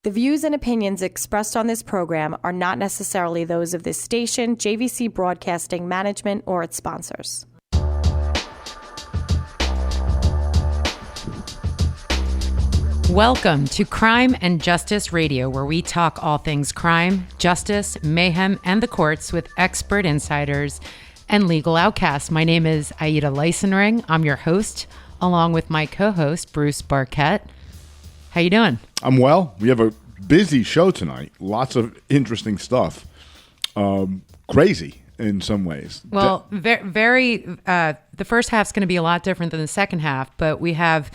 The views and opinions expressed on this program are not necessarily those of this station, JVC Broadcasting Management, or its sponsors. Welcome to Crime and Justice Radio, where we talk all things crime, justice, mayhem, and the courts with expert insiders and legal outcasts. My name is Aida Leisenring. I'm your host, along with my co-host, Bruce Barquette. How you doing? I'm well. We have a busy show tonight. Lots of interesting stuff. Crazy in some ways. Well, the first half's going to be a lot different than the second half, but we have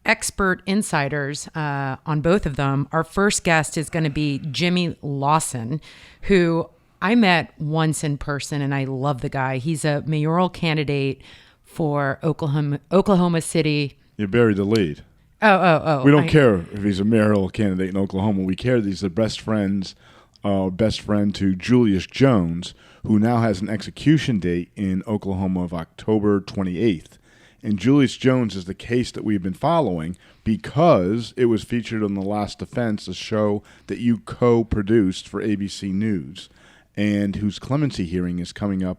expert insiders on both of them. Our first guest is going to be Jimmy Lawson, who I met once in person, and I love the guy. He's a mayoral candidate for Oklahoma City. You buried the lead. Oh. We don't care if he's a mayoral candidate in Oklahoma. We care that he's the best friend to Julius Jones, who now has an execution date in Oklahoma of October 28th. And Julius Jones is the case that we've been following because it was featured on The Last Defense, a show that you co-produced for ABC News, and whose clemency hearing is coming up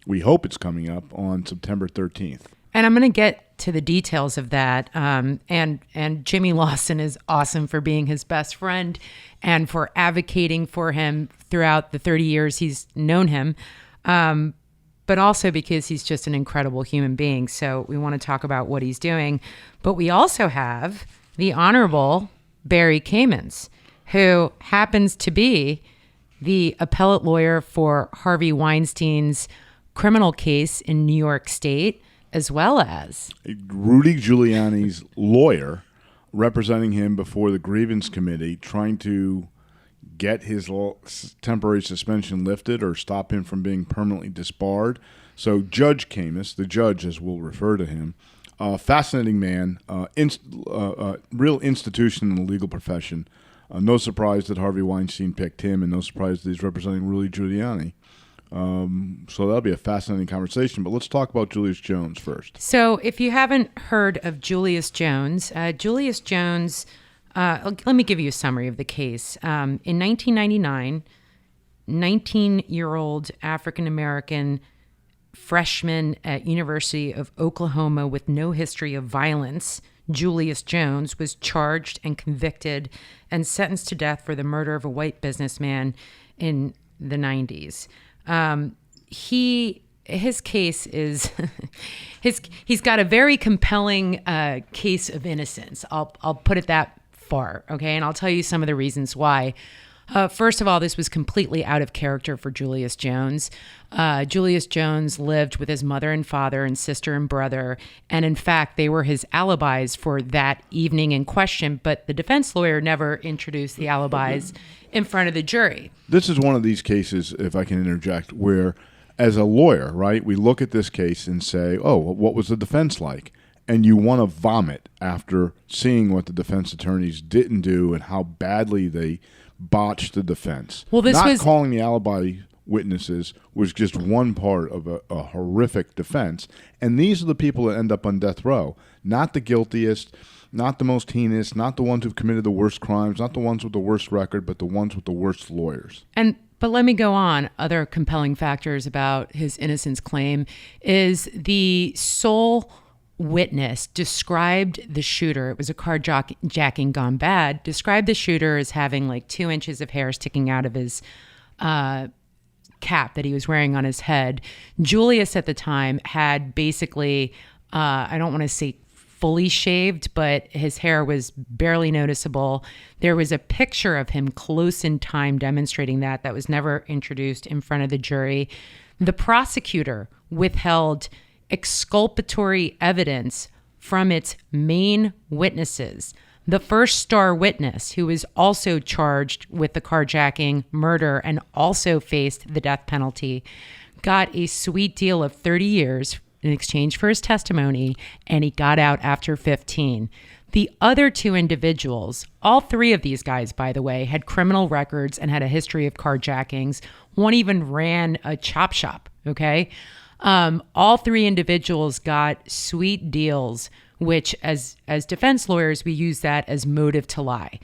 we hope it's coming up on September 13th. And I'm going to get to the details of that. And Jimmy Lawson is awesome for being his best friend and for advocating for him throughout the 30 years he's known him. But also because he's just an incredible human being. So we want to talk about what he's doing. But we also have the Honorable Barry Kamins, who happens to be the appellate lawyer for Harvey Weinstein's criminal case in New York State, as well as Rudy Giuliani's lawyer representing him before the grievance committee, trying to get his temporary suspension lifted or stop him from being permanently disbarred. So Judge Kamins, the judge as we'll refer to him, fascinating man, real institution in the legal profession. No surprise that Harvey Weinstein picked him, and no surprise that he's representing Rudy Giuliani. So that'll be a fascinating conversation, but let's talk about Julius Jones first. So if you haven't heard of Julius Jones, let me give you a summary of the case. In 1999, 19-year-old African-American freshman at University of Oklahoma with no history of violence, Julius Jones, was charged and convicted and sentenced to death for the murder of a white businessman in the 90s. His case is he's got a very compelling case of innocence. I'll put it that far, okay? And I'll tell you some of the reasons why. First of all, this was completely out of character for Julius Jones. Julius Jones lived with his mother and father and sister and brother, and in fact, they were his alibis for that evening in question, but the defense lawyer never introduced the alibis in front of the jury. This is one of these cases, if I can interject, where as a lawyer, right, we look at this case and say, oh, what was the defense like? And you want to vomit after seeing what the defense attorneys didn't do and how badly they botched the defense. Well, calling the alibi witnesses was just one part of a horrific defense. And these are the people that end up on death row, not the guiltiest, not the most heinous, not the ones who've committed the worst crimes, not the ones with the worst record, but the ones with the worst lawyers. But let me go on. Other compelling factors about his innocence claim is the sole witness described the shooter. It was a carjacking gone bad. Described the shooter as having like 2 inches of hair sticking out of his cap that he was wearing on his head. Julius at the time had basically, I don't want to say fully shaved, but his hair was barely noticeable. There was a picture of him close in time demonstrating that was never introduced in front of the jury. The prosecutor withheld exculpatory evidence from its main witnesses. The first star witness, who was also charged with the carjacking murder and also faced the death penalty, got a sweet deal of 30 years in exchange for his testimony, and he got out after 15. The other 2 individuals, all 3 of these guys, by the way, had criminal records and had a history of carjackings. One even ran a chop shop, okay? All 3 individuals got sweet deals, which as defense lawyers, we use that as motive to lie,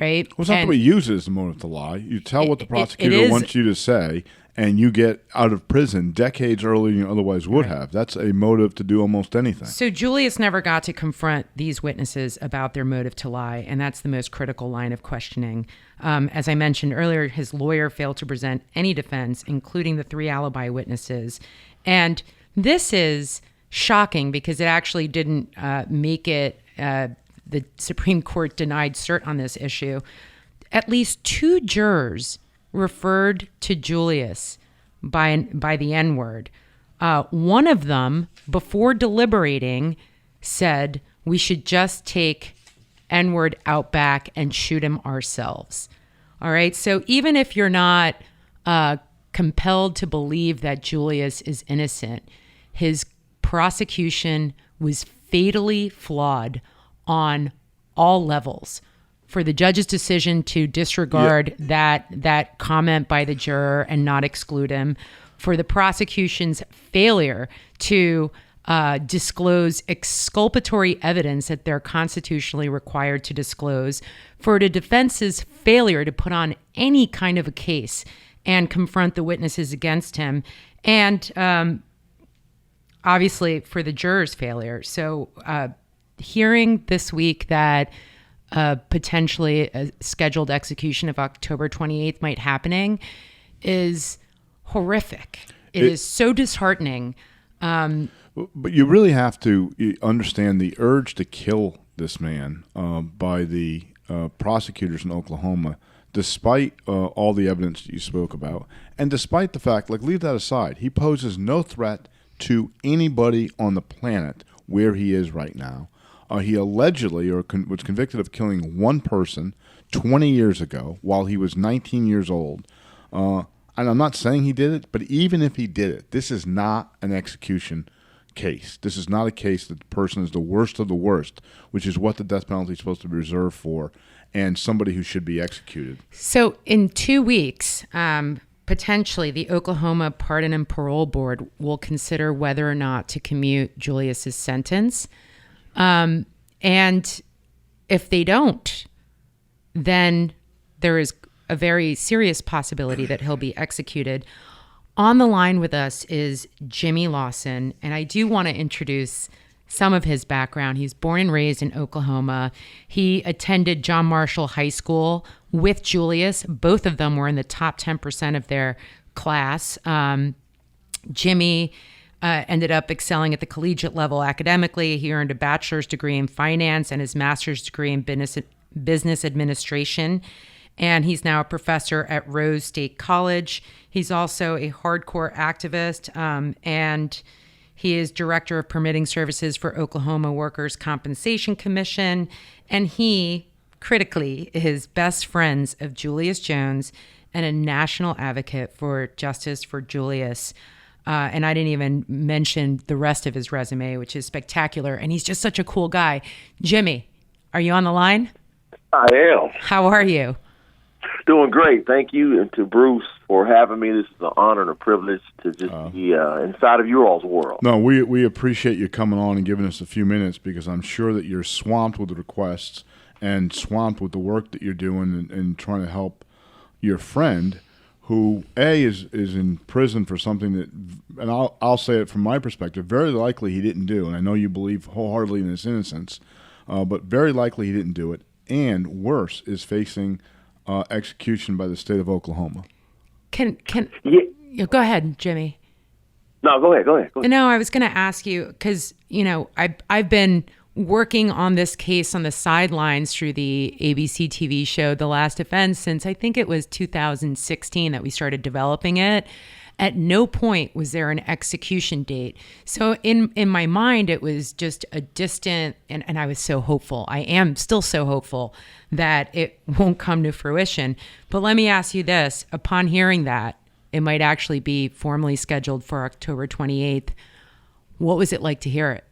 right? Well, it's not the way you use it as a motive to lie. You tell what the prosecutor wants you to say, and you get out of prison decades earlier than you otherwise would have. That's a motive to do almost anything. So Julius never got to confront these witnesses about their motive to lie, and that's the most critical line of questioning. As I mentioned earlier, his lawyer failed to present any defense, including the 3 alibi witnesses. And this is shocking because it actually didn't make it, the Supreme Court denied cert on this issue. At least 2 jurors referred to Julius by the N-word. One of them, before deliberating, said we should just take N-word out back and shoot him ourselves. All right. So even if you're not compelled to believe that Julius is innocent, his prosecution was fatally flawed on all levels. For the judge's decision to disregard that comment by the juror and not exclude him, for the prosecution's failure to disclose exculpatory evidence that they're constitutionally required to disclose, for the defense's failure to put on any kind of a case and confront the witnesses against him, and obviously for the jurors' failure. So hearing this week that potentially a scheduled execution of October 28th might happening is horrific. It is so disheartening. But you really have to understand the urge to kill this man by the prosecutors in Oklahoma, despite all the evidence that you spoke about, and despite the fact, leave that aside, he poses no threat to anybody on the planet where he is right now. He allegedly was convicted of killing one person 20 years ago while he was 19 years old. And I'm not saying he did it, but even if he did it, this is not an execution case. This is not a case that the person is the worst of the worst, which is what the death penalty is supposed to be reserved for, and somebody who should be executed. So in 2 weeks, potentially the Oklahoma Pardon and Parole Board will consider whether or not to commute Julius's sentence. And if they don't, then there is a very serious possibility that he'll be executed. On the line with us is Jimmy Lawson, and I do want to introduce some of his background. He's born and raised in Oklahoma. He attended John Marshall High School with Julius. Both of them were in the top 10% of their class. Jimmy ended up excelling at the collegiate level academically. He earned a bachelor's degree in finance and his master's degree in business administration. And he's now a professor at Rose State College. He's also a hardcore activist, and he is director of permitting services for Oklahoma Workers' Compensation Commission. And he, critically, is best friends of Julius Jones and a national advocate for justice for Julius. And I didn't even mention the rest of his resume, which is spectacular. And he's just such a cool guy. Jimmy, are you on the line? I am. How are you? Doing great. Thank you, and to Bruce for having me. This is an honor and a privilege to just be inside of your all's world. No, we appreciate you coming on and giving us a few minutes, because I'm sure that you're swamped with requests and swamped with the work that you're doing and trying to help your friend, who is in prison for something that, and I'll say it from my perspective, very likely he didn't do. And I know you believe wholeheartedly in his innocence, but very likely he didn't do it. And worse, is facing execution by the state of Oklahoma. Go ahead, Jimmy. No, go ahead. No, I was going to ask you, because, I've been working on this case on the sidelines through the ABC TV show The Last Offense since I think it was 2016 that we started developing it. At no point was there an execution date. So in my mind, it was just a distant, and I was so hopeful. I am still so hopeful that it won't come to fruition. But let me ask you this. Upon hearing that it might actually be formally scheduled for October 28th, what was it like to hear it?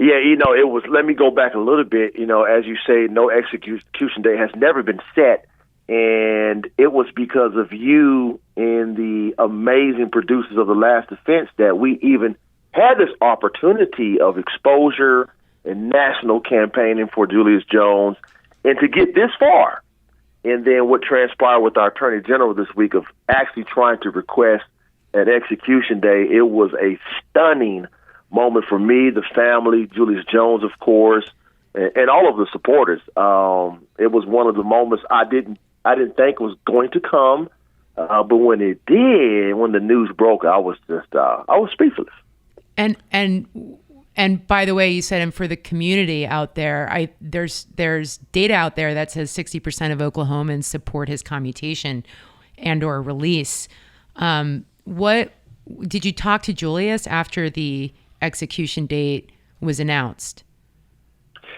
Yeah, it was, let me go back a little bit. As you say, no execution date has never been set. And it was because of you and the amazing producers of The Last Offense that we even had this opportunity of exposure and national campaigning for Julius Jones. And to get this far, and then what transpired with our Attorney General this week of actually trying to request an execution day, it was a stunning moment for me, the family, Julius Jones, of course, and all of the supporters. It was one of the moments I didn't think was going to come, but when it did, when the news broke, I was speechless. And by the way, you said, and for the community out there, there's data out there that says 60% of Oklahomans support his commutation and or release. What did you talk to Julius after the execution date was announced?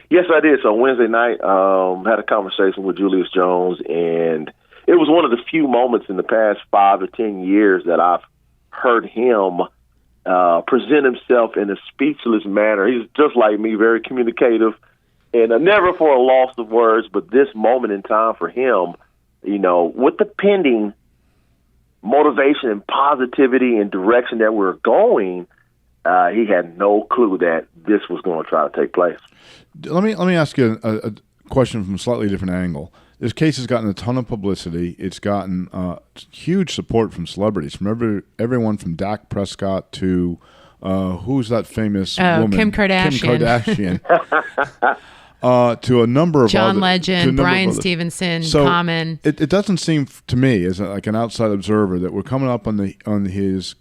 Yes, I did. So Wednesday night, had a conversation with Julius Jones, and it was one of the few moments in the past 5 to 10 years that I've heard him present himself in a speechless manner. He's just like me, very communicative, and never for a loss of words, but this moment in time for him, with the pending motivation and positivity and direction that we're going, he had no clue that this was going to try to take place. Let me ask you a question from a slightly different angle. This case has gotten a ton of publicity. It's gotten huge support from celebrities, from everyone from Dak Prescott to who's that famous woman? Kim Kardashian. To a number of John Legend, Brian Stevenson, Common. It doesn't seem to me, as like an outside observer, that we're coming up on his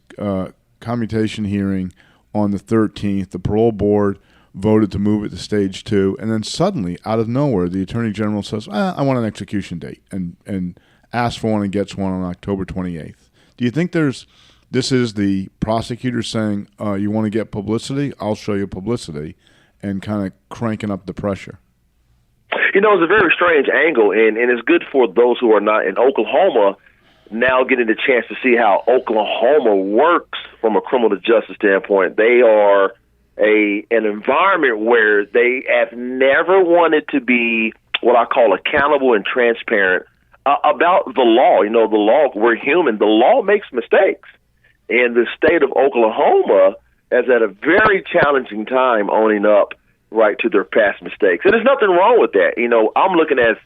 commutation hearing on the 13th. The parole board voted to move it to stage 2, and then suddenly, out of nowhere, the Attorney General says, I want an execution date, and asks for one and gets one on October 28th. Do you think this is the prosecutor saying, you want to get publicity? I'll show you publicity, and kind of cranking up the pressure? It's a very strange angle, and it's good for those who are not in Oklahoma now getting the chance to see how Oklahoma works from a criminal justice standpoint. They are an environment where they have never wanted to be what I call accountable and transparent about the law. The law, we're human. The law makes mistakes. And the state of Oklahoma has had a very challenging time owning up right to their past mistakes. And there's nothing wrong with that. I'm looking as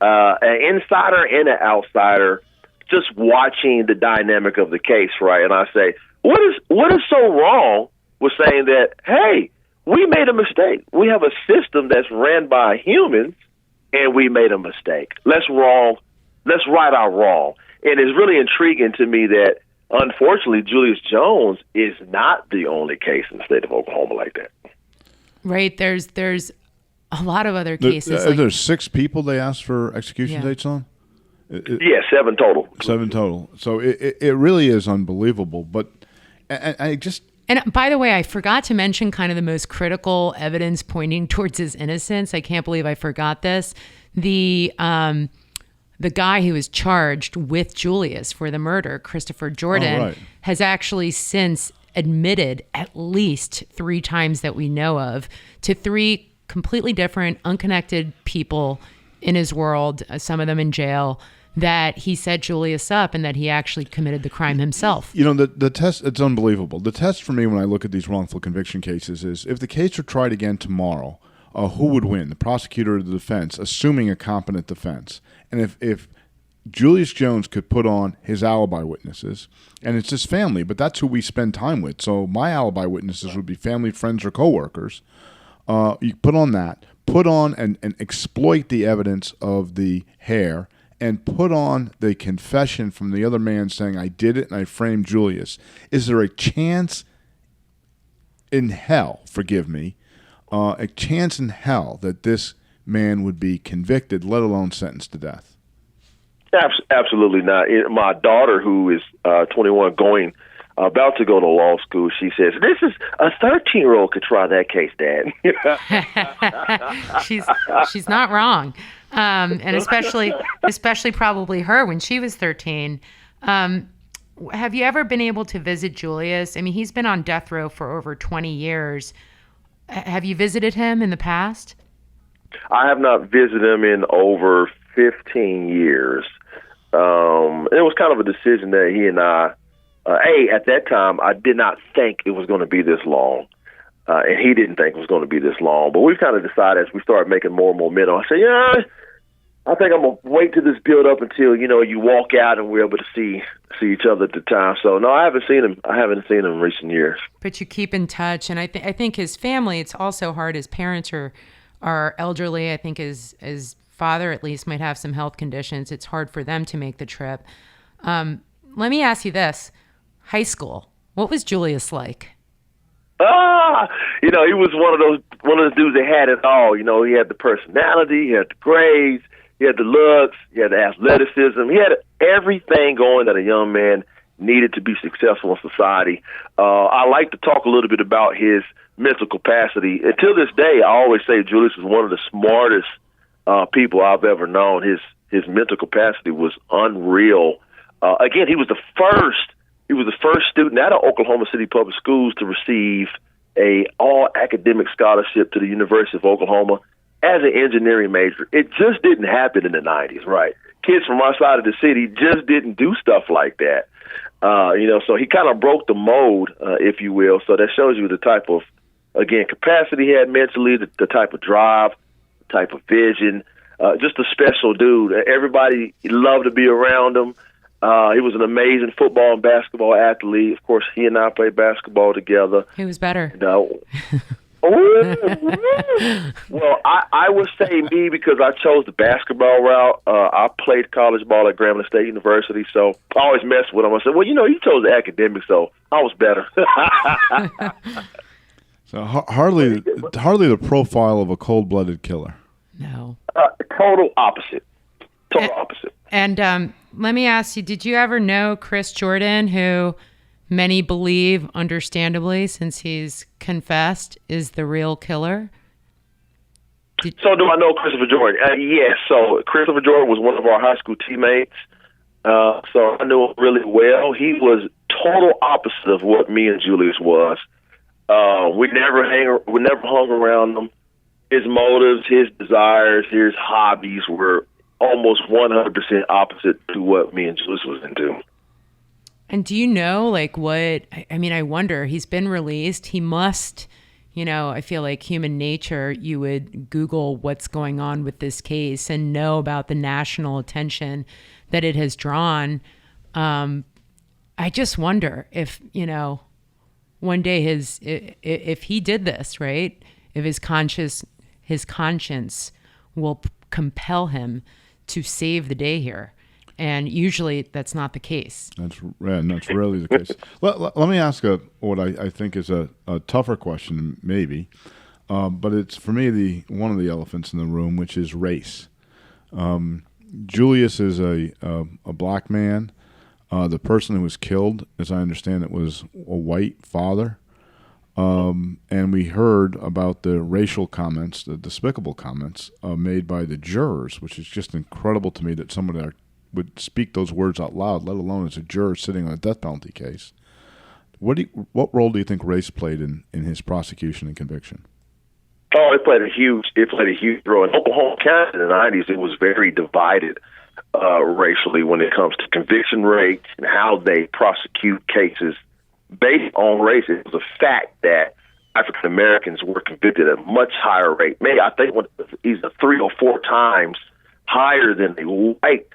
an insider and an outsider just watching the dynamic of the case, right? And I say, what is so wrong with saying that, hey, we made a mistake. We have a system that's ran by humans, and we made a mistake. Let's right our wrong. And it's really intriguing to me that, unfortunately, Julius Jones is not the only case in the state of Oklahoma like that. Right. There's a lot of other cases. There's 6 people they asked for execution dates on? Yeah, 7 total. 7 total. So it really is unbelievable. But I just... And by the way, I forgot to mention kind of the most critical evidence pointing towards his innocence. I can't believe I forgot this. The guy who was charged with Julius for the murder, Christopher Jordan, has actually since admitted at least 3 times that we know of to 3 completely different, unconnected people in his world, some of them in jail, that he set Julius up and that he actually committed the crime himself. The test, it's unbelievable. The test for me when I look at these wrongful conviction cases is if the case were tried again tomorrow, who would win, the prosecutor or the defense, assuming a competent defense? And if Julius Jones could put on his alibi witnesses, and it's his family, but that's who we spend time with. So my alibi witnesses would be family, friends, or coworkers. You put on that, and exploit the evidence of the hair, and put on the confession from the other man saying, I did it and I framed Julius. Is there a chance in hell, forgive me, a chance in hell that this man would be convicted, let alone sentenced to death? Absolutely not. My daughter, who is 21, about to go to law school, she says, "This is a 13-year-old could try that case, Dad." She's not wrong, and especially probably her when she was 13. Have you ever been able to visit Julius? I mean, he's been on death row for over 20 years. Have you visited him in the past? I have not visited him in over 15 years. It was kind of a decision that he and I, at that time, I did not think it was going to be this long. and he didn't think it was going to be this long. But we've kind of decided as we started making more momentum, I said, I think I'm going to wait till this build up until, you walk out and we're able to see each other at the time. So, no, I haven't seen him. In recent years. But you keep in touch. And I think his family, it's also hard. His parents are elderly. I think his father, at least, might have some health conditions. It's hard for them to make the trip. Let me ask you this. High school, what was Julius like? He was one of the dudes that had it all. He had the personality, he had the grades, he had the looks, he had the athleticism. He had everything going that a young man needed to be successful in society. I like to talk a little bit about his mental capacity. Until this day, I always say Julius is one of the smartest people I've ever known. His mental capacity was unreal. Again, he was the first student out of Oklahoma City Public Schools to receive a all-academic scholarship to the University of Oklahoma as an engineering major. It just didn't happen in the 90s, right? Kids from our side of the city just didn't do stuff like that. So he kind of broke the mold, if you will. So that shows you the type of, again, capacity he had mentally, the type of drive, the type of vision, just a special dude. Everybody loved to be around him. He was an amazing football and basketball athlete. Of course, he and I played basketball together. Who was better? Well, I would say me because I chose the basketball route. I played college ball at Grambling State University, so I always messed with him. I said, well, you chose the academics, so I was better. So hardly the profile of a cold-blooded killer. No. Total opposite. Total opposite. And let me ask you, did you ever know Chris Jordan, who many believe, understandably, since he's confessed, is the real killer? So do I know Christopher Jordan? Yes. So Christopher Jordan was one of our high school teammates. So I knew him really well. He was total opposite of what me and Julius was. We never hung around him. His motives, his desires, his hobbies were almost 100% opposite to what me and Julius was into. And do you know, I wonder, he's been released. He must, I feel like human nature, you would Google what's going on with this case and know about the national attention that it has drawn. I just wonder if, one day if he did this, right, if his conscience will compel him to save the day here. And usually that's not the case. That's rarely the case. Let me ask what I think is a tougher question, maybe, but it's for me one of the elephants in the room, which is race. Julius is a black man. The person who was killed, as I understand it, was a white father. And we heard about the racial comments, the despicable comments made by the jurors, which is just incredible to me that somebody would speak those words out loud, let alone as a juror sitting on a death penalty case. What role do you think race played in his prosecution and conviction? Oh, it played a huge role. In Oklahoma County in the 90s, it was very divided racially when it comes to conviction rates and how they prosecute cases based on race. It was a fact that African Americans were convicted at a much higher rate. Maybe I think either 3 or 4 times higher than a white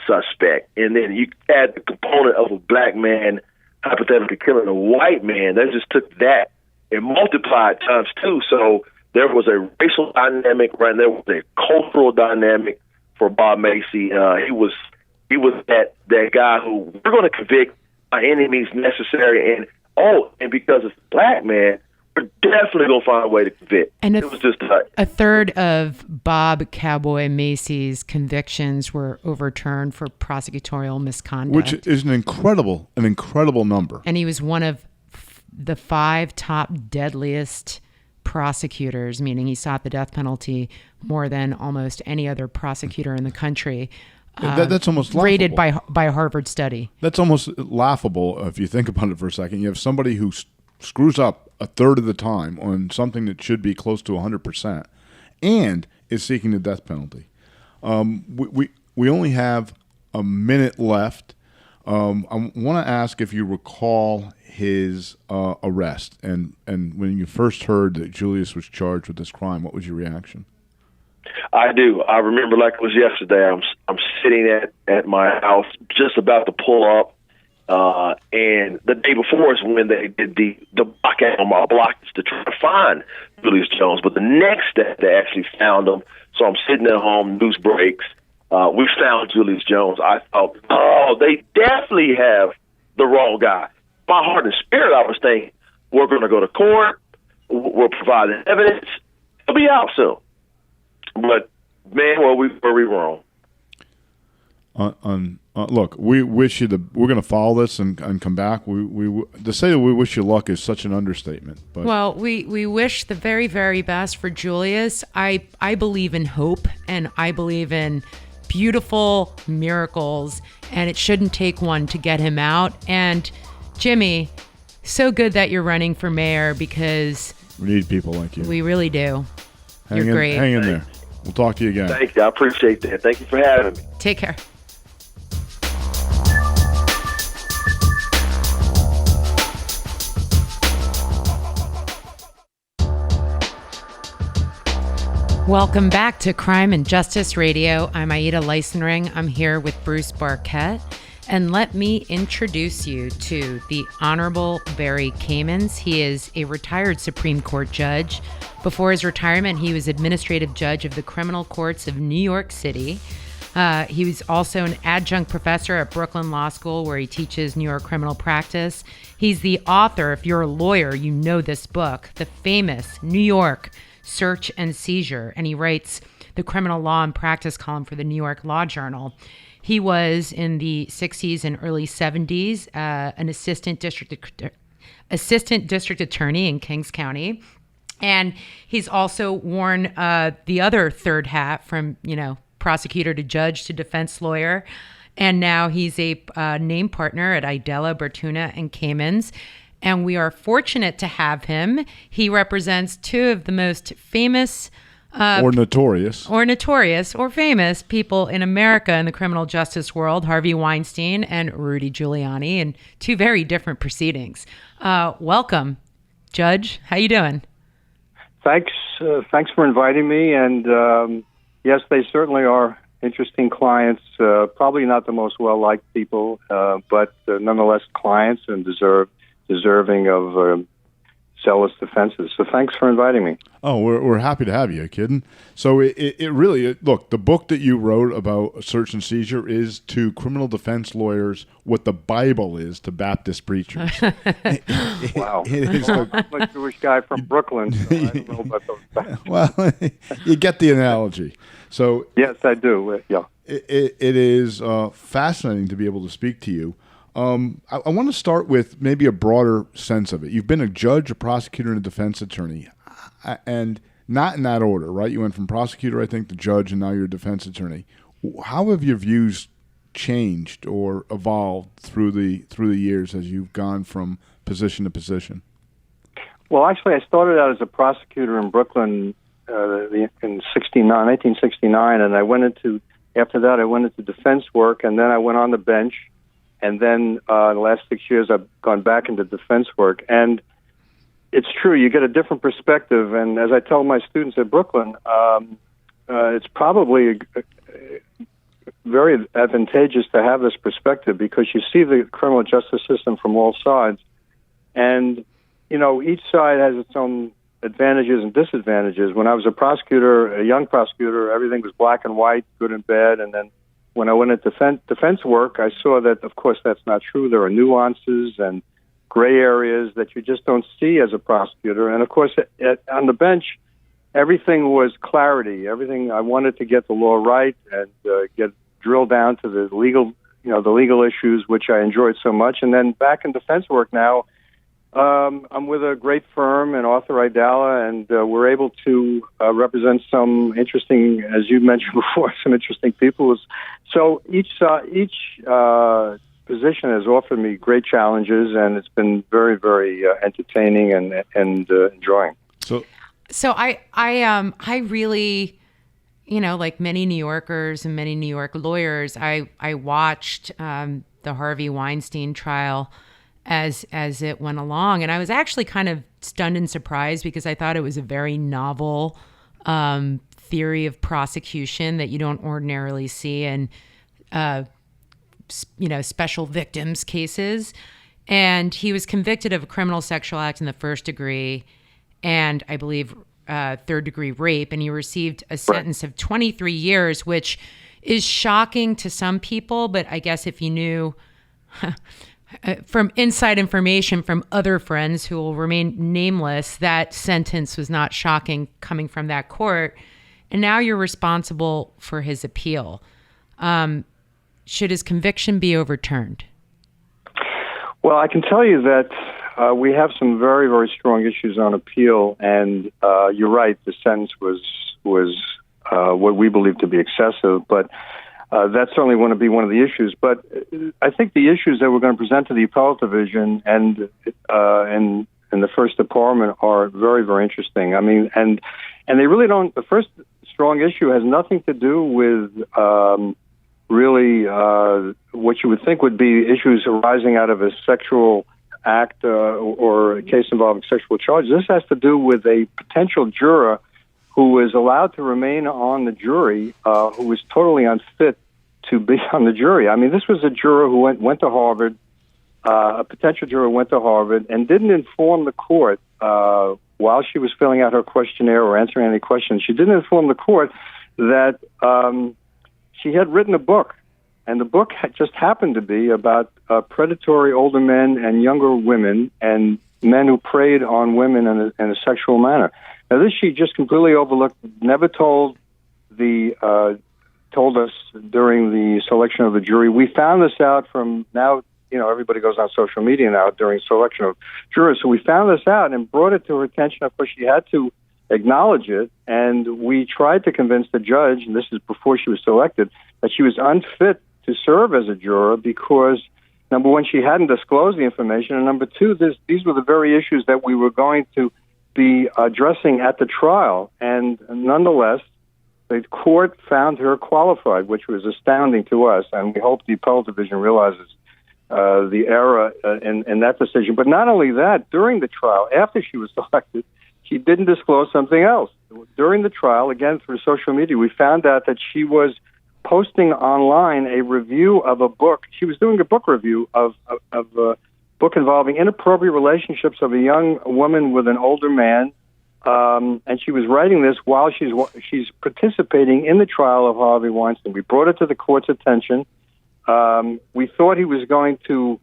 suspect. And then you add the component of a black man hypothetically killing a white man. They just took that and multiplied times 2. So there was a racial dynamic, right? There was a cultural dynamic for Bob Macy. He was that guy who we're going to convict by any means necessary, and because it's a black man, we're definitely going to find a way to convict. And it was just a third of Bob Cowboy Macy's convictions were overturned for prosecutorial misconduct, which is an incredible number. And he was one of the 5 top deadliest prosecutors, meaning he sought the death penalty more than almost any other prosecutor in the country. That's almost laughable. Rated by a Harvard study. That's almost laughable if you think about it for a second. You have somebody who screws up a third of the time on something that should be close to 100% and is seeking the death penalty. We only have a minute left. I want to ask if you recall his arrest, and when you first heard that Julius was charged with this crime, what was your reaction? I do. I remember like it was yesterday. I'm sitting at my house, just about to pull up, and the day before is when they did the blockout on my block to try to find Julius Jones. But the next day, they actually found him. So I'm sitting at home, news breaks. We found Julius Jones. I thought, oh, they definitely have the wrong guy. My heart and spirit, I was thinking, we're going to go to court. We'll provide the evidence. He'll be out soon. But, man, well, we were wrong. Look, we wish you we're going to follow this and come back. To say that we wish you luck is such an understatement. But well, we wish the very, very best for Julius. I believe in hope, and I believe in beautiful miracles, and it shouldn't take one to get him out. And Jimmy, so good that you're running for mayor, because we need people like you. We really do. You're great. Hang in there. We'll talk to you again. Thank you. I appreciate that. Thank you for having me. Take care. Welcome back to Crime and Justice Radio. I'm Aida Leisenring. I'm here with Bruce Barquette. And let me introduce you to the Honorable Barry Caymans. He is a retired Supreme Court judge. Before his retirement, he was administrative judge of the criminal courts of New York City. He was also an adjunct professor at Brooklyn Law School, where he teaches New York criminal practice. He's the author, if you're a lawyer, you know this book, the famous New York Search and Seizure, and he writes the criminal law and practice column for the New York Law Journal. He was in the 60s and early 70s an assistant district attorney in Kings County, and he's also worn the other third hat from prosecutor to judge to defense lawyer, and now he's a named partner at Aida, Bertuna, and Kamins. And we are fortunate to have him. He represents two of the most famous or notorious or famous people in America in the criminal justice world, Harvey Weinstein and Rudy Giuliani, in two very different proceedings. Welcome, Judge. How you doing? Thanks for inviting me. And yes, they certainly are interesting clients. Probably not the most well-liked people, but nonetheless clients and deserving of zealous defenses. So thanks for inviting me. Oh, we're happy to have you, kidding. So it really, look, the book that you wrote about search and seizure is to criminal defense lawyers what the Bible is to Baptist preachers. Wow. I'm a Jewish guy from Brooklyn, so I don't know about those facts. Well, you get the analogy. So yes, I do. Yeah. It is fascinating to be able to speak to you. I want to start with maybe a broader sense of it. You've been a judge, a prosecutor, and a defense attorney, and not in that order, right? You went from prosecutor, I think, to judge, and now you're a defense attorney. How have your views changed or evolved through the years as you've gone from position to position? Well, actually, I started out as a prosecutor in Brooklyn in 1969, and after that I went into defense work, and then I went on the bench. And then the last 6 years, I've gone back into defense work. And it's true, you get a different perspective. And as I tell my students at Brooklyn, it's probably very advantageous to have this perspective, because you see the criminal justice system from all sides. And, each side has its own advantages and disadvantages. When I was a young prosecutor, everything was black and white, good and bad. And then when I went into defense work, I saw that, of course, that's not true. There are nuances and gray areas that you just don't see as a prosecutor. And, of course, on the bench, everything was clarity. Everything, I wanted to get the law right and get drilled down to the legal issues, which I enjoyed so much. And then back in defense work now, I'm with a great firm in Arthur Aida, and we're able to represent some interesting, as you mentioned before, some interesting people. So each position has offered me great challenges, and it's been very, very entertaining and enjoying. So I really, like many New Yorkers and many New York lawyers, I watched the Harvey Weinstein trial as it went along. And I was actually kind of stunned and surprised because I thought it was a very novel theory of prosecution that you don't ordinarily see in, special victims cases. And he was convicted of a criminal sexual act in the first degree and I believe third degree rape. And he received a sentence of 23 years, which is shocking to some people. But I guess if you knew from inside information from other friends who will remain nameless, that sentence was not shocking coming from that court. And now you're responsible for his appeal. Should his conviction be overturned? Well, I can tell you that we have some very, very strong issues on appeal, and you're right, the sentence was what we believe to be excessive, but that's certainly going to be one of the issues. But I think the issues that we're going to present to the appellate division and in the First Department are very, very interesting. I mean, and they really don't. The first strong issue has nothing to do with really what you would think would be issues arising out of a sexual act or a case involving sexual charges. This has to do with a potential juror who was allowed to remain on the jury, who was totally unfit to be on the jury. I mean, this was a juror who went to Harvard, a potential juror went to Harvard, and didn't inform the court while she was filling out her questionnaire or answering any questions. She didn't inform the court that she had written a book, and the book just happened to be about predatory older men and younger women and men who preyed on women in a sexual manner. Now, this she just completely overlooked, never told us during the selection of the jury. We found this out from now, everybody goes on social media now during selection of jurors. So we found this out and brought it to her attention. Of course, she had to acknowledge it, and we tried to convince the judge, and this is before she was selected, that she was unfit to serve as a juror because, number one, she hadn't disclosed the information, and number two, these were the very issues that we were going to be addressing at the trial. And nonetheless, the court found her qualified, which was astounding to us, and we hope the appellate division realizes the error in that decision. But not only that, during the trial, after she was selected, she didn't disclose something else. During the trial, again, through social media, we found out that she was posting online a review of a book. She was doing a book review of a book involving inappropriate relationships of a young woman with an older man, and she was writing this while she's participating in the trial of Harvey Weinstein. We brought it to the court's attention. We thought he was going to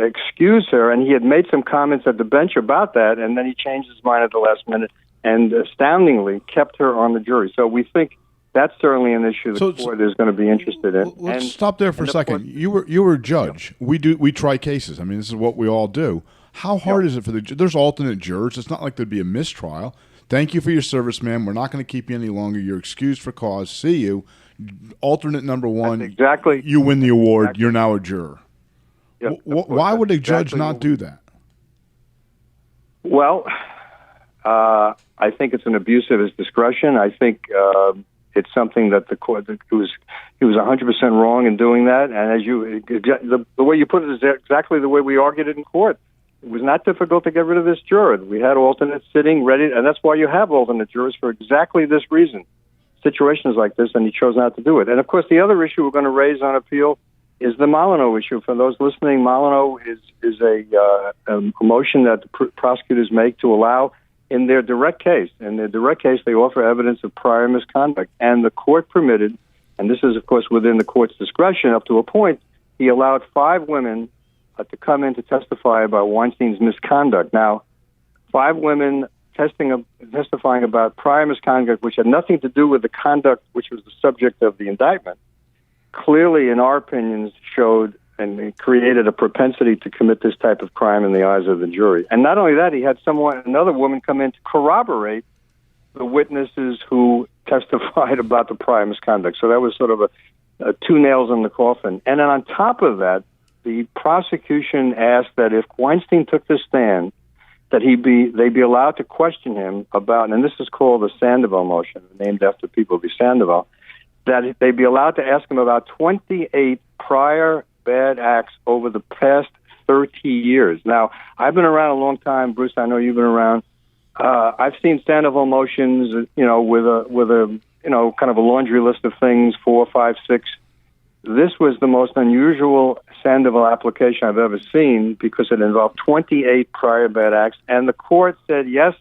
excuse her, and he had made some comments at the bench about that, and then he changed his mind at the last minute and astoundingly kept her on the jury. So we think that's certainly an issue the court is going to be interested in. Let's stop there for a second. You were a judge. Yeah. We try cases. I mean, this is what we all do. How hard is it for there's alternate jurors. It's not like there'd be a mistrial. Thank you for your service, ma'am. We're not going to keep you any longer. You're excused for cause. See you. Alternate number one. That's exactly. You win the award. Exactly. You're now a juror. Yep, why would a judge not do that? Well, I think it's an abuse of his discretion. I think it's something that the court he was 100% wrong in doing that. And as the way you put it is exactly the way we argued it in court. It was not difficult to get rid of this juror. We had alternates sitting ready, and that's why you have alternate jurors for exactly this reason. Situations like this, and he chose not to do it. And of course, the other issue we're going to raise on appeal is the Molyneux issue. For those listening, Molyneux is a motion that the prosecutors make to allow in their direct case. In their direct case, they offer evidence of prior misconduct, and the court permitted, and this is, of course, within the court's discretion up to a point, he allowed 5 women to come in to testify about Weinstein's misconduct. Now, 5 women testifying about prior misconduct, which had nothing to do with the conduct which was the subject of the indictment, clearly, in our opinions, showed and created a propensity to commit this type of crime in the eyes of the jury. And not only that, he had another woman come in to corroborate the witnesses who testified about the prior misconduct. So that was sort of a 2 nails in the coffin. And then on top of that, the prosecution asked that if Weinstein took the stand, that they'd be allowed to question him about, and this is called the Sandoval motion, named after people of the Sandoval, that they'd be allowed to ask him about 28 prior bad acts over the past 30 years. Now, I've been around a long time, Bruce. I know you've been around. I've seen Sandoval motions, with a kind of a laundry list of things, 4, 5, 6. This was the most unusual Sandoval application I've ever seen because it involved 28 prior bad acts, and the court said, yes,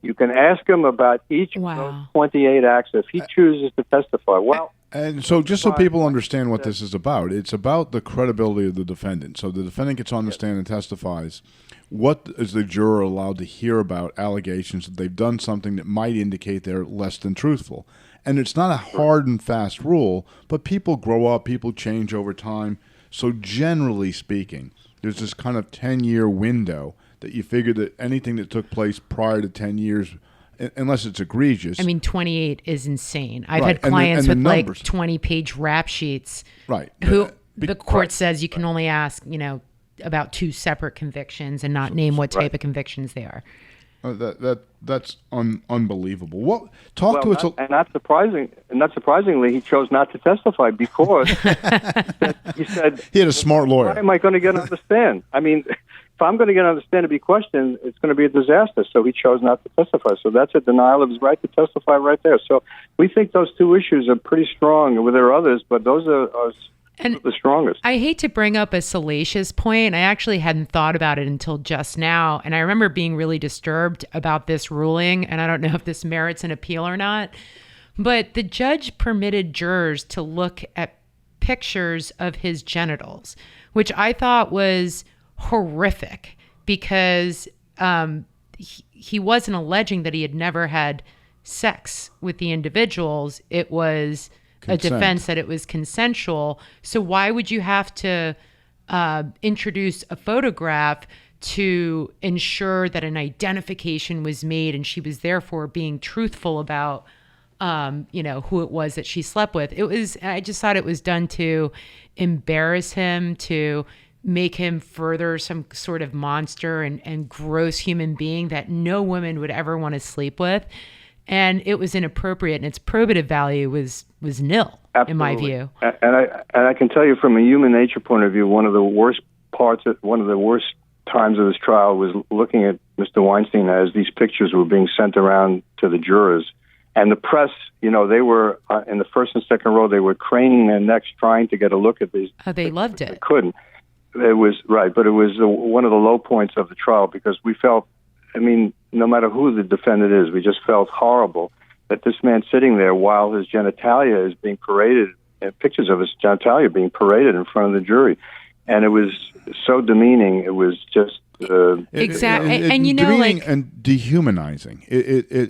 you can ask him about each of those 28 acts if he chooses to testify. Well, and so just so people understand what this is about, it's about the credibility of the defendant. So the defendant gets on the stand and testifies. What is the juror allowed to hear about allegations that they've done something that might indicate they're less than truthful? And it's not a hard and fast rule, but people grow up, people change over time. So generally speaking, there's this kind of 10-year window that you figure that anything that took place prior to 10 years, unless it's egregious. I mean, 28 is insane. I've had clients with like 20-page rap sheets who the court says you can only ask, about 2 separate convictions and not name what type of convictions they are. That's unbelievable. What talk to us? And not surprisingly, he chose not to testify because he said he had a smart lawyer. Why am I going to get on the stand? I mean, if I'm going to get on the stand to be questioned, it's going to be a disaster. So he chose not to testify. So that's a denial of his right to testify right there. So we think those 2 issues are pretty strong. Well, there are others, but those are the strongest. I hate to bring up a salacious point. I actually hadn't thought about it until just now. And I remember being really disturbed about this ruling. And I don't know if this merits an appeal or not. But the judge permitted jurors to look at pictures of his genitals, which I thought was horrific because he wasn't alleging that he had never had sex with the individuals. It was a defense that it was consensual. So why would you have to introduce a photograph to ensure that an identification was made and she was therefore being truthful about who it was that she slept with? I just thought it was done to embarrass him, to make him further some sort of monster and gross human being that no woman would ever want to sleep with. And it was inappropriate, and its probative value was nil. Absolutely. In my view. And I can tell you from a human nature point of view, one of the worst times of this trial was looking at Mr. Weinstein as these pictures were being sent around to the jurors. And the press, they were in the first and second row, they were craning their necks trying to get a look at these. Oh, they loved it. They couldn't. It was right, but it was one of the low points of the trial because we felt, no matter who the defendant is, we just felt horrible that this man sitting there while his genitalia is being paraded, and pictures of his genitalia being paraded in front of the jury. And it was so demeaning. It was just... exactly. And demeaning and dehumanizing.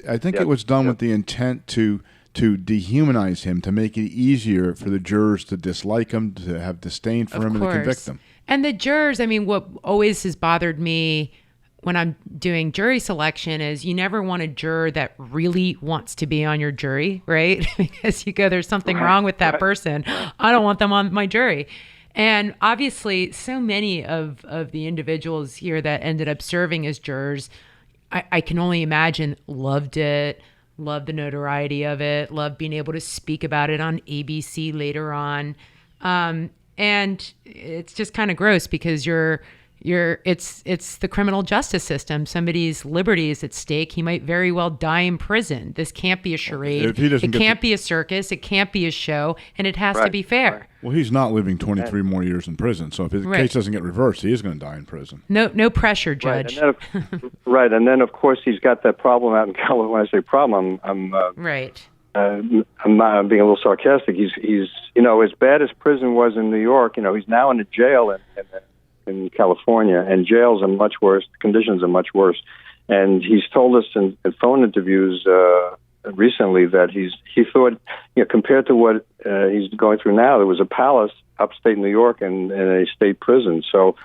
I think it was done with the intent to dehumanize him, to make it easier for the jurors to dislike him, to have disdain for him, and to convict him. And the jurors, what always has bothered me when I'm doing jury selection is you never want a juror that really wants to be on your jury, right? Because you go, there's something wrong with that person. I don't want them on my jury. And obviously, so many of the individuals here that ended up serving as jurors, I can only imagine, loved it, loved the notoriety of it, loved being able to speak about it on ABC later on. And it's just kind of gross because it's the criminal justice system. Somebody's liberty is at stake. He might very well die in prison. This can't be a charade. It can't be a circus. It can't be a show. And it has to be fair. Right. Well, he's not living 23 more years in prison. So if his case doesn't get reversed, he is going to die in prison. No pressure, Judge. Right. And then, of course, he's got that problem out in California. When I say problem, I'm right. I'm being a little sarcastic. He's as bad as prison was in New York, he's now in a jail in California, and jails are much worse. The conditions are much worse. And he's told us in phone interviews recently that he thought, compared to what he's going through now, there was a palace upstate New York and a state prison. So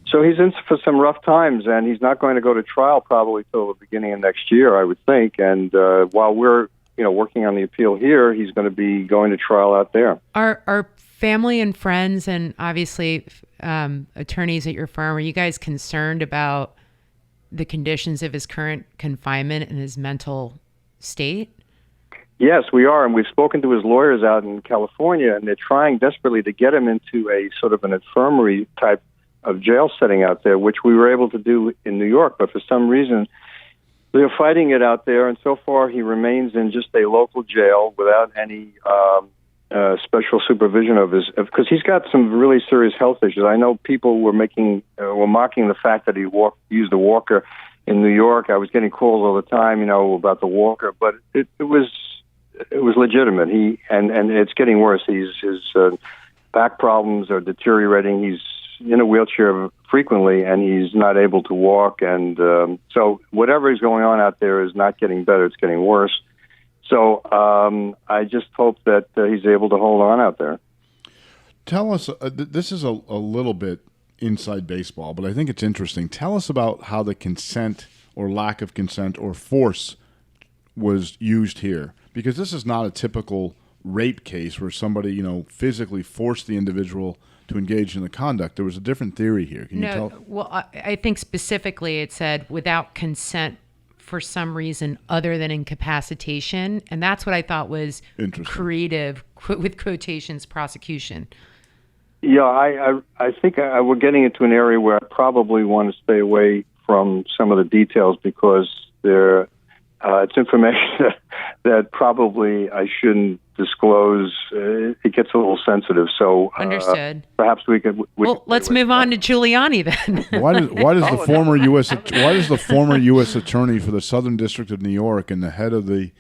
he's in for some rough times, and he's not going to go to trial probably till the beginning of next year, I would think. And while we're working on the appeal here, he's going to be going to trial out there. Our family and friends, and obviously attorneys at your firm, are you guys concerned about the conditions of his current confinement and his mental state? Yes, we are, and we've spoken to his lawyers out in California, and they're trying desperately to get him into a sort of an infirmary type of jail setting out there, which we were able to do in New York, but for some reason they're fighting it out there, and so far he remains in just a local jail without any special supervision of his, because he's got some really serious health issues. I know people were mocking the fact that he used a walker in New York. I was getting calls all the time, about the walker, but it was legitimate. And it's getting worse. His back problems are deteriorating. He's in a wheelchair frequently, and he's not able to walk. And so whatever is going on out there is not getting better. It's getting worse. So I just hope that he's able to hold on out there. Tell us, this is a little bit inside baseball, but I think it's interesting. Tell us about how the consent or lack of consent or force was used here, because this is not a typical rape case where somebody, physically forced the individual to engage in the conduct. There was a different theory here. Can you tell? Well, I think specifically it said without consent for some reason other than incapacitation, and that's what I thought was creative, with quotations, prosecution. Yeah, I think we're getting into an area where I probably want to stay away from some of the details, because it's information that probably I shouldn't disclose. It gets a little sensitive. So understood. Perhaps we could. Let's move on to Giuliani then. Why does the former U.S. attorney for the Southern District of New York and the head of the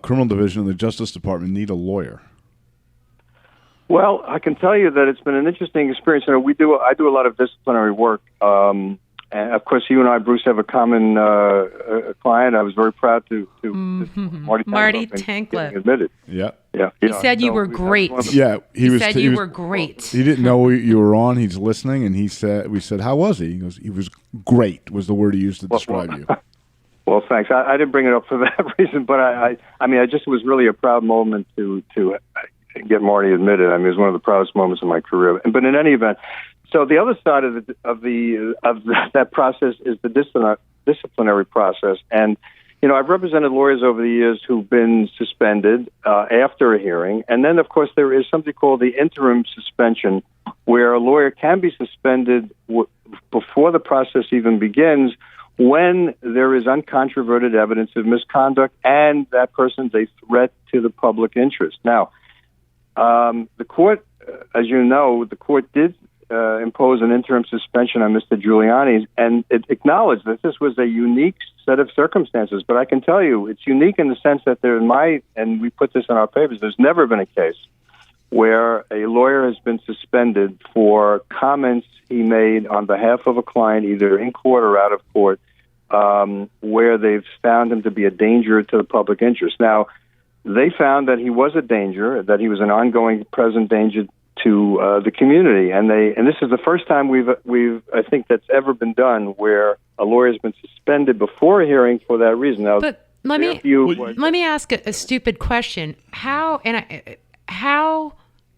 criminal division of the Justice Department need a lawyer? Well, I can tell you that it's been an interesting experience. I do a lot of disciplinary work. And of course, you and I, Bruce, have a common client. I was very proud to Marty Tankleff admitted. Yeah. He said you were great. He said you were great. He didn't know you were on. He's listening, and we said, "How was he?" He goes, "He was great." Was the word he used to describe you. Well, thanks. I didn't bring it up for that reason, but I just was really a proud moment to get Marty admitted. I mean, it was one of the proudest moments of my career. But in any event. So the other side of that process is the disciplinary process, and I've represented lawyers over the years who've been suspended after a hearing, and then of course there is something called the interim suspension, where a lawyer can be suspended before the process even begins when there is uncontroverted evidence of misconduct and that person's a threat to the public interest. Now, the court, as you know, the court did impose an interim suspension on Mr. Giuliani, and it acknowledged that this was a unique set of circumstances. But I can tell you, it's unique in the sense that and we put this in our papers, there's never been a case where a lawyer has been suspended for comments he made on behalf of a client, either in court or out of court, where they've found him to be a danger to the public interest. Now, they found that he was a danger, that he was an ongoing present danger to the community, and this is the first time we've I think that's ever been done where a lawyer has been suspended before a hearing for that reaon. Now, but let me ask a stupid question. How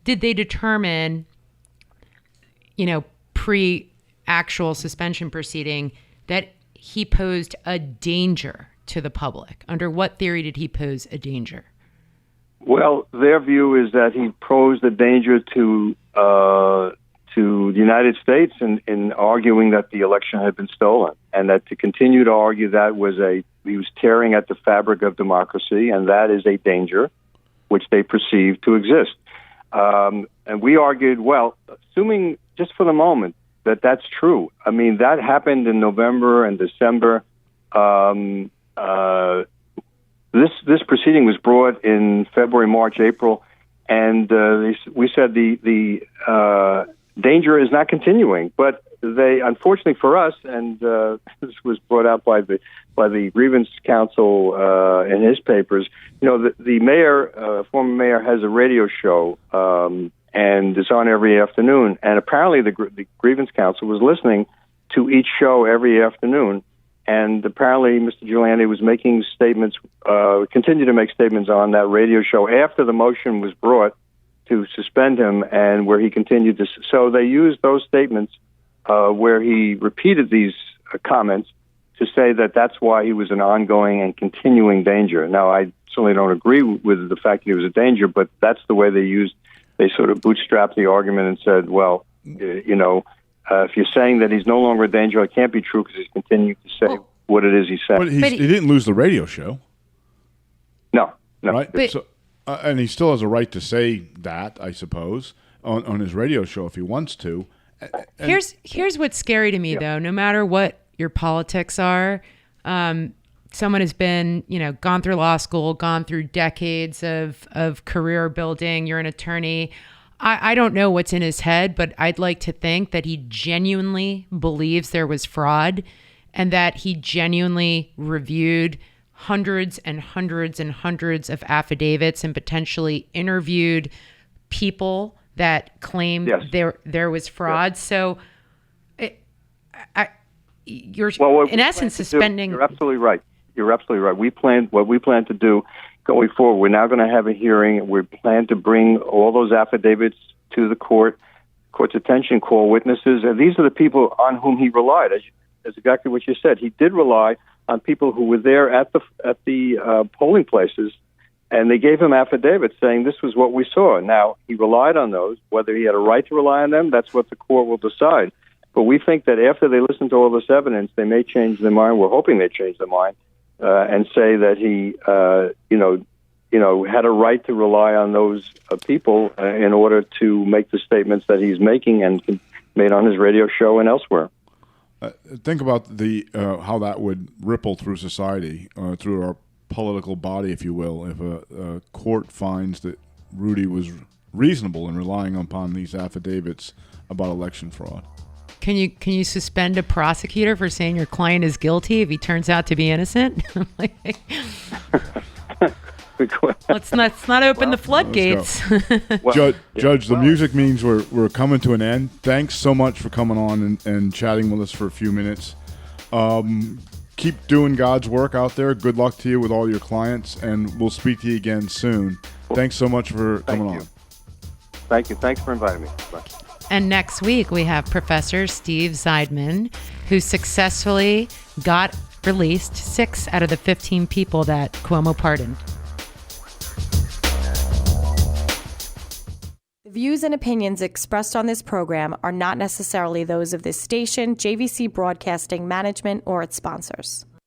did they determine, pre-actual suspension proceeding, that he posed a danger to the public? Under what theory did he pose a danger? Well, their view is that he posed a danger to the United States in arguing that the election had been stolen, and that to continue to argue that he was tearing at the fabric of democracy, and that is a danger which they perceive to exist. And we argued, well, assuming just for the moment that that's true. I mean, that happened in November and December. This proceeding was brought in February, March, April, and we said the danger is not continuing. But they, unfortunately for us, and this was brought out by the grievance counsel in his papers. The mayor, former mayor, has a radio show, and it's on every afternoon. And apparently, the grievance counsel was listening to each show every afternoon. And apparently, Mr. Giuliani was making statements, continued to make statements on that radio show after the motion was brought to suspend him, and where he continued to. So they used those statements where he repeated these comments to say that that's why he was an ongoing and continuing danger. Now, I certainly don't agree with the fact that he was a danger, but that's the way they sort of bootstrapped the argument and said, well, if you're saying that he's no longer a danger, it can't be true because he's continuing to say what it is he said. But he didn't lose the radio show. No. Right? So, and he still has a right to say that, I suppose, on his radio show if he wants to. Here's what's scary to me, though. No matter what your politics are, someone has been, gone through law school, gone through decades of career building. You're an attorney. I don't know what's in his head, but I'd like to think that he genuinely believes there was fraud and that he genuinely reviewed hundreds and hundreds and hundreds of affidavits and potentially interviewed people that claimed there was fraud. Yes. So you're in essence suspending. You're absolutely right. What we plan to do going forward, we're now going to have a hearing. We plan to bring all those affidavits to the court's attention, call witnesses, and these are the people on whom he relied. As exactly what you said, he did rely on people who were there at the polling places, and they gave him affidavits saying this was what we saw. Now, he relied on those. Whether he had a right to rely on them, that's what the court will decide. But we think that after they listen to all this evidence, they may change their mind. We're hoping they change their mind and say that he, had a right to rely on those people in order to make the statements that he's making and made on his radio show and elsewhere. Think about the how that would ripple through society, through our political body, if you will, if a court finds that Rudy was reasonable in relying upon these affidavits about election fraud. Can you suspend a prosecutor for saying your client is guilty if he turns out to be innocent? Let's not open the floodgates. Judge, the music means we're coming to an end. Thanks so much for coming on and chatting with us for a few minutes. Keep doing God's work out there. Good luck to you with all your clients, and we'll speak to you again soon. Thanks so much for coming on. Thank you. Thanks for inviting me. Bye. And next week, we have Professor Steve Zeidman, who successfully got released 6 out of the 15 people that Cuomo pardoned. The views and opinions expressed on this program are not necessarily those of this station, JVC Broadcasting Management, or its sponsors.